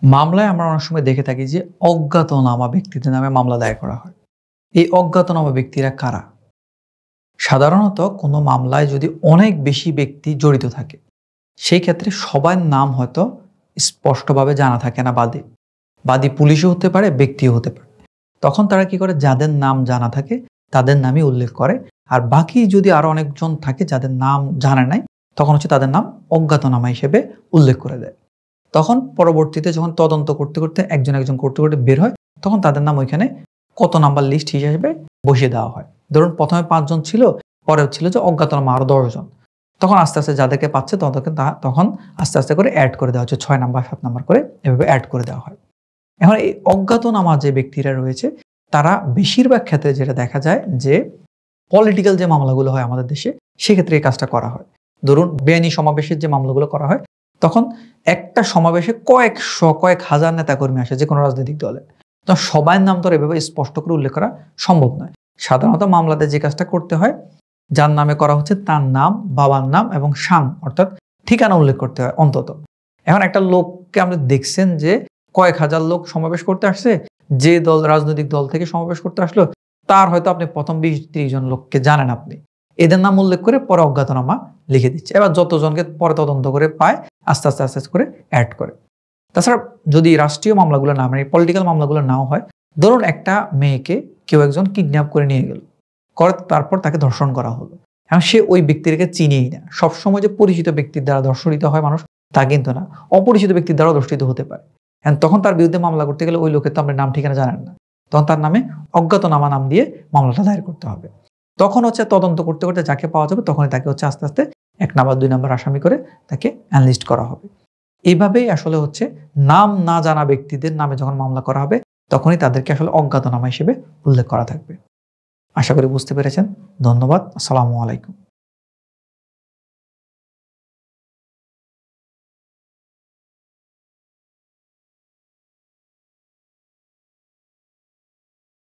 মামলায় আমরা অনেক সময় দেখে থাকি যে অজ্ঞাতনামা ব্যক্তিদের নামে মামলা দায়ের করা হয়। এই অজ্ঞাতনামা ব্যক্তিরা কারা? সাধারণত কোনো মামলায় যদি অনেক বেশি ব্যক্তি জড়িত থাকে, সেই ক্ষেত্রে সবার নাম হয়তো স্পষ্টভাবে জানা থাকে না। বাদী পুলিশও হতে পারে, ব্যক্তিও হতে পারে। তখন তারা কি করে, যাদের নাম জানা থাকে তাদের নামই উল্লেখ করে, আর বাকি যদি আরো অনেকজন থাকে যাদের নাম জানা নাই, তখন হচ্ছে তাদের নাম অজ্ঞাতনামা হিসেবে উল্লেখ করে দেয়। তখন পরবর্তীতে যখন তদন্ত করতে করতে একজন করতে করতে বের হয়, তখন তাদের নাম ওইখানে কত নাম্বার লিস্ট হিসেবে বসিয়ে দেওয়া হয়। ধরুন প্রথমে 5 জন ছিল, পরে ছিল যে অজ্ঞাতনামা আরো 10 জন। তখন আস্তে আস্তে যাদেরকে পাচ্ছে তাদেরকে তখন আস্তে আস্তে করে অ্যাড করে দেওয়া হচ্ছে, 6 নাম্বার 7 নাম্বার করে এভাবে অ্যাড করে দেওয়া হয়। এখন এই অজ্ঞাতনামা যে ব্যক্তিরা রয়েছে, তারা বেশিরভাগ ক্ষেত্রে যেটা দেখা যায় যে পলিটিক্যাল যে মামলাগুলো হয় আমাদের দেশে, সেক্ষেত্রে এই কাজটা করা হয়। ধরুন বেআইনি সমাবেশের যে মামলাগুলো করা হয়, তখন একটা সমাবেশে কয়েক হাজার নেতাকর্মী আসে যে কোনো রাজনৈতিক দলে। তো সবার নাম তো এভাবে স্পষ্ট করে উল্লেখ করা সম্ভব নয়। সাধারণত মামলাতে যে কাজটা করতে হয়, যার নামে করা হচ্ছে তার নাম, বাবার নাম এবং শান অর্থাৎ ঠিকানা উল্লেখ করতে হয় অন্তত। এখন একটা লোককে আপনি দেখছেন যে কয়েক হাজার লোক সমাবেশ করতে আসছে, যে রাজনৈতিক দল থেকে সমাবেশ করতে আসলো, তার হয়তো আপনি প্রথম 20-30 জন লোককে জানেন, আপনি এদের নাম উল্লেখ করে পরে অজ্ঞাতনামা লিখে দিচ্ছে। এবার যতজনকে পরে তদন্ত করে পায় আস্তে আস্তে করে অ্যাড করে। তাছাড়া যদি রাষ্ট্রীয় মামলাগুলো না, মানে পলিটিক্যাল মামলাগুলো নাও হয়, ধরুন একটা মেয়েকে কেউ একজন কিডন্যাপ করে নিয়ে গেল, তারপর তাকে ধর্ষণ করা হলো। এখন সে ওই ব্যক্তিকে চিনেই না। সবসময় যে পরিচিত ব্যক্তির দ্বারা ধর্ষিত হয় মানুষ, তা কিন্তু না, অপরিচিত ব্যক্তির দ্বারাও ধর্ষিত হতে পারে। তখন তার বিরুদ্ধে মামলা করতে গেলে ওই লোকের তো আপনার নাম ঠিকানা জানেন না, তখন তার নামে অজ্ঞাতনামা নাম দিয়ে মামলাটা দায়ের করতে হবে। তখন হচ্ছে তদন্ত করতে করতে যাকে পাওয়া যাবে, তখনই তাকে হচ্ছে আস্তে আস্তে 1 নাম্বার 2 নাম্বার আসামি করে তাকে অ্যানলিস্ট করা হবে। এইভাবেই আসলে হচ্ছে নাম না জানা ব্যক্তিদের নামে যখন মামলা করা হবে, তখনই তাদেরকে আসলে অজ্ঞাতনামা হিসেবে উল্লেখ করা থাকবে। আশা করি বুঝতে পেরেছেন। ধন্যবাদ। আসসালামু আলাইকুম।